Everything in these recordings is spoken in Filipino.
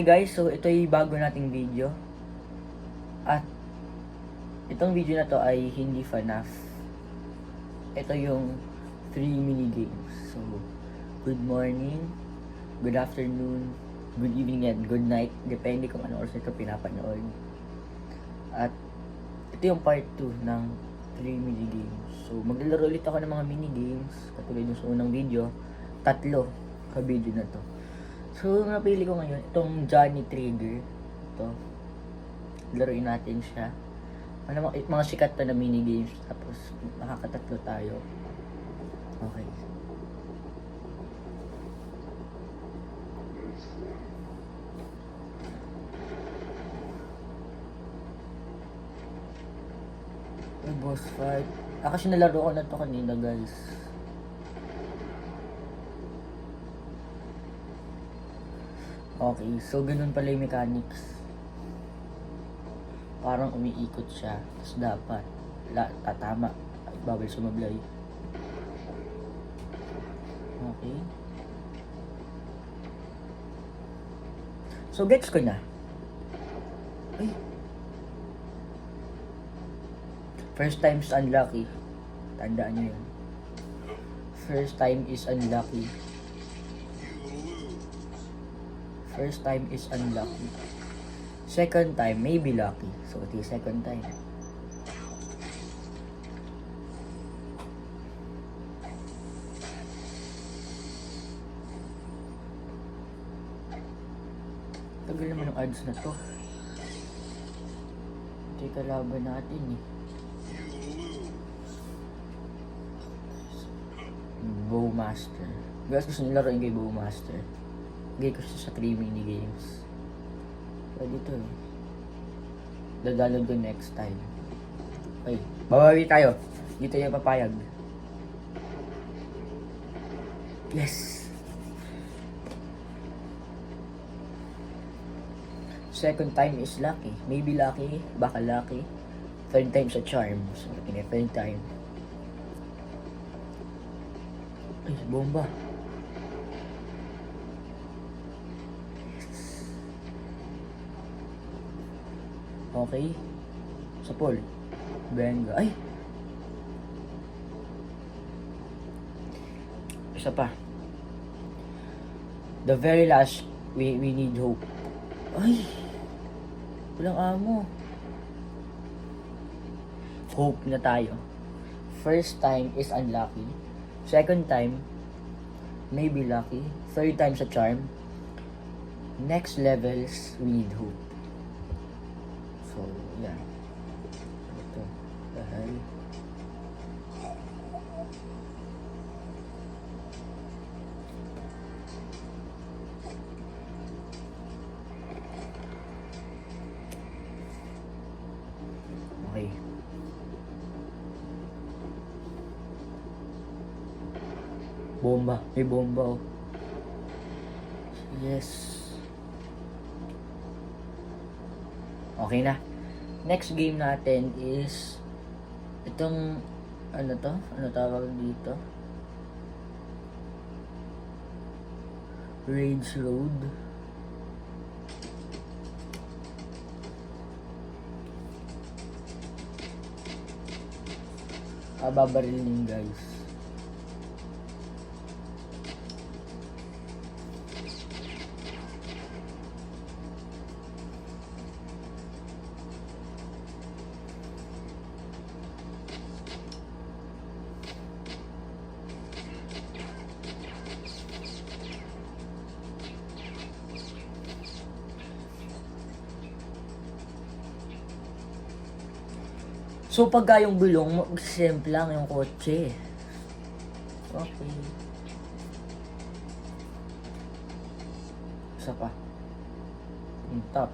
Hi guys, so ito ay bago nating video. At itong video na to ay hindi FNAF. Ito yung 3 mini games. So, good morning, good afternoon, good evening, and good night. Depende kung ano oras ito pinapanood. At ito yung part 2 ng 3 mini games. So, maglalaro ulit ako ng mga mini games. Katulad yung sa unang video, 3 ka-video na to. So, napili ko ngayon, itong Johnny Trigger. Ito. Laruin natin siya. Ano, mga sikat to na mini games. Tapos, makakatatlo tayo. Okay. Boss fight. Kasi nalaro ko na to kanina, guys. Okay, so ganun pala yung mechanics. Parang umiikot siya. Tapos dapat tatama. Bawal sumablay. Okay. So gets ko na. Ay. First time is unlucky. Tandaan nyo yun. First time is unlucky. First time is unlucky. Second time may be lucky. So ito yung second time. Tagal naman ng ads na to. Ito yung kalaban natin eh. Bowmaster. Guys, gusto nyo laruin kay Bowmaster. Gay ko siya sa 3 mini games. Pwede to eh. Dadalog ko next time. Okay, babawi tayo. Dito yung papayag. Yes! Second time is lucky. Maybe lucky, baka lucky. Third time sa charm. So, tingnan, third time. Ay, bomba. Okay. Sa pool. Benga. Ay! Isa pa. The very last, we need hope. Ay! Walang amo. Hope na tayo. First time is unlucky. Second time, maybe lucky. Third time sa charm. Next levels, we need hope. So, yeah. Ito. Dahil. Okay. Bomba. May bomba oh. Yes. Okay na. Next game natin is itong ano to? Ano tawag dito? Rage Road. Babarilin guys. So, pagka yung bulong, mag-simple lang yung kotse. Okay. Isa pa. Yung top.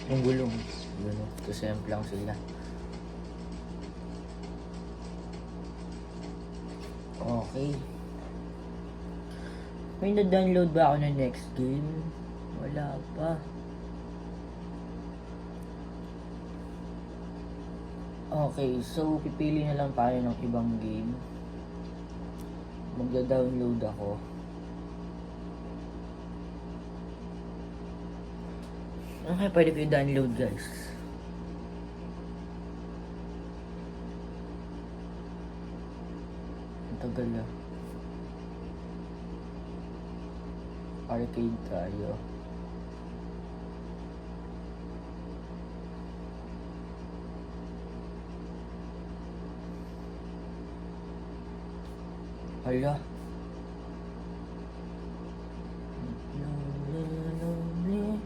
Yung gulong. Yun o. Tusemp lang sila. Okay. May na-download ba ako ng next game? Wala pa. Okay, so pipili na lang tayo ng ibang game. Magda-download ako. Ano kaya pwede ko i-download, guys? Ang tagal na. Arcade tayo. Hala. Lonely.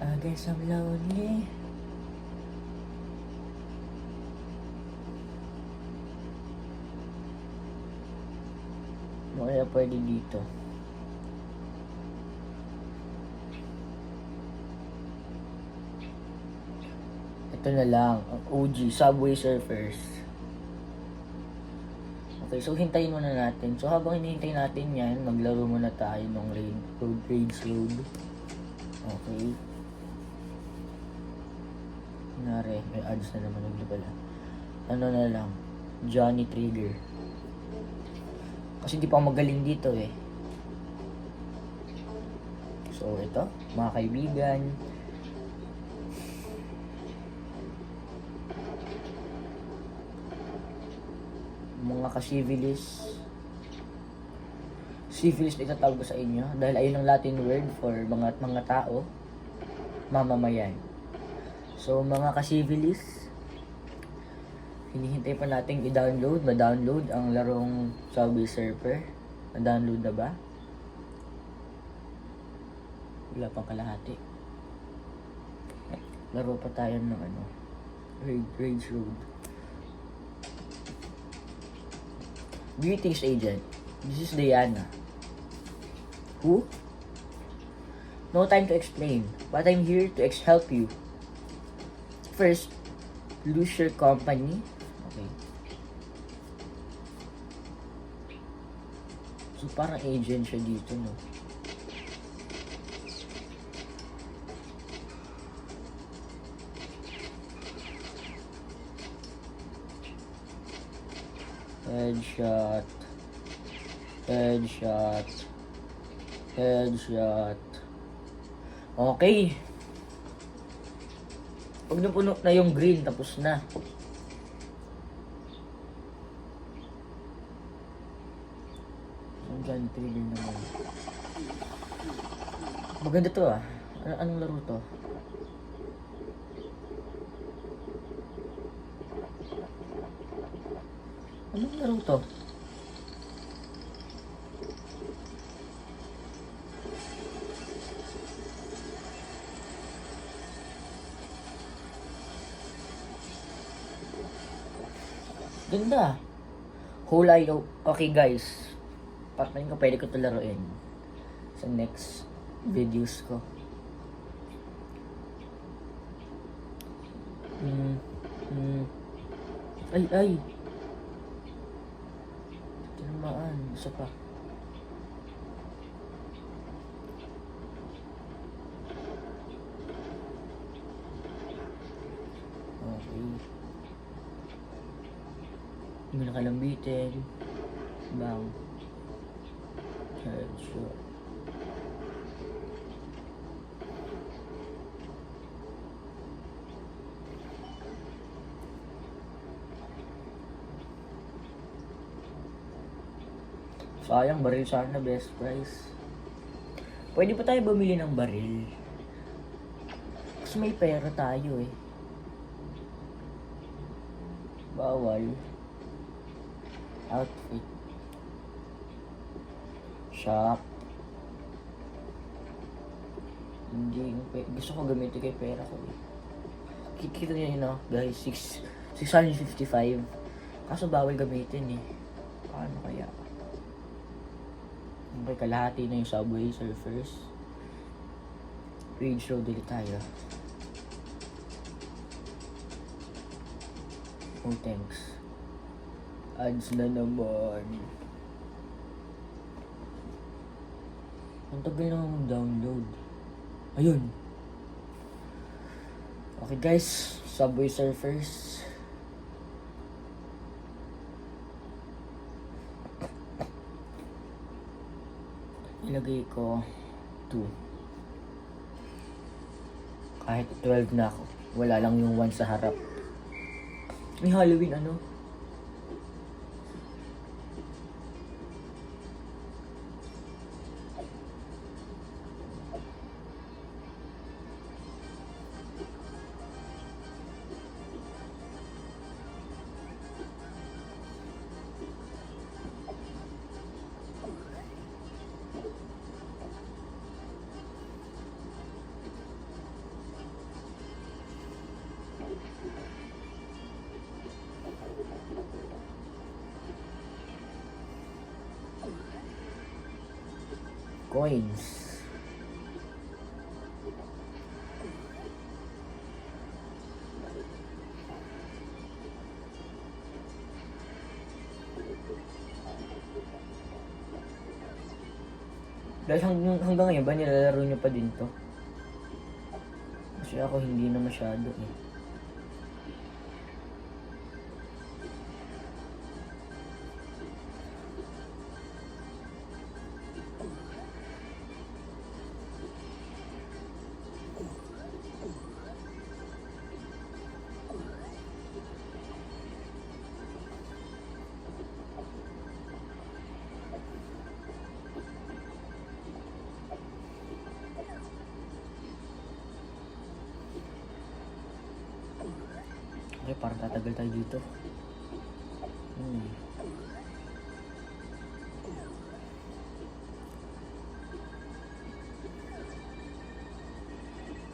I guess I'm lonely. Ano kaya pwede dito? Ito na lang, ang OG, Subway Surfers. Okay, so hintayin muna natin. So habang hinihintay natin yan, maglaro muna tayo ng Rage Road. Okay. Kunwari, may ads na naman yung pala. Ano na lang, Johnny Trigger. Kasi di pa ako magaling dito eh. So ito, mga kaibigan. Mga ka-civilis. Civilis na itatawag ko sa inyo dahil ayun ang Latin word for mga tao, mamamayan. So mga ka-civilis, hinihintay pa natin i-download, ma-download ang larong Subway Surfer. Na-download na ba? Wala pang kalahati. Laro pa tayo ng Rage Road. Greetings, agent. This is Diana. Who? No time to explain, but I'm here to help you. First, lose your company. Okay. So, parang agent siya dito, no? Headshot. Headshot. Headshot. Okay. Pag napuno na yung green, tapos na. Ang Johnny Trigger naman. Maganda to ah. Anong laro to? Anong laro to? Ganda. Whole eye. Okay guys. Parang ko pwede ko ito laruin sa next videos ko. Ay. Tinamaan. Isa pa. Okay. Hindi mo nakalambitin. Bang. Headshot. Sayang, baril sana best price. Pwede pa tayo bumili ng baril. Kasi may pera tayo eh. Bawal. Outfit. Shop. Hindi. Gusto ko gamitin kay pera ko eh. Kita niyo yun no? Guys, 655. Kaso bawal gamitin eh. Paano kaya? Okay, kalahati na yung Subway Surfers. Rage Road ulit tayo. Oh, thanks. Ads na naman. Ang tagal naman mag-download. Ayun. Okay guys, Subway Surfers. Ilagay ko 2. Kahit 12 na ako. Wala lang yung 1 sa harap. May Halloween ano? Coins. Dahil hanggang ngayon ba nilalaro niyo pa din to? Kasi ako hindi na masyado eh. Okay, parang tatagal tayo dito.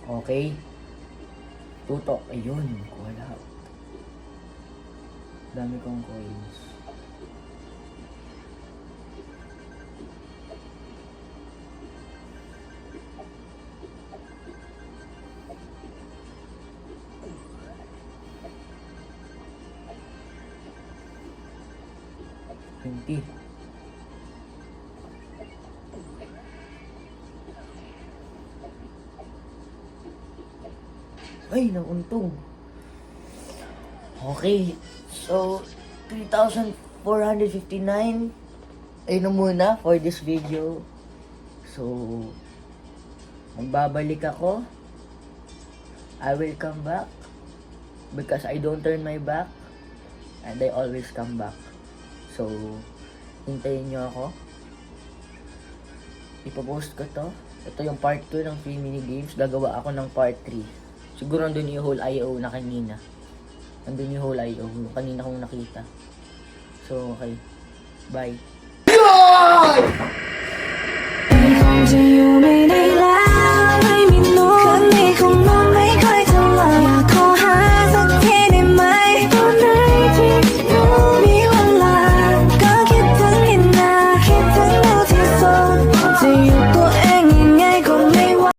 Okay. Tutok. Ayun. Kuha lahat. Dami kong coins. Hindi. Ay, nauntong. Okay. So, 3,459. Ayun na muna for this video. So, magbabalik ako. I will come back. Because I don't turn my back. And I always come back. So, hintayin nyo ako. Ipopost ko to. Ito yung part 2 ng free mini games. Gagawa ako ng part 3. Siguro nandun yung whole IO na kanina. Nandun yung whole IO. Yung kanina kong nakita. So, okay. Bye.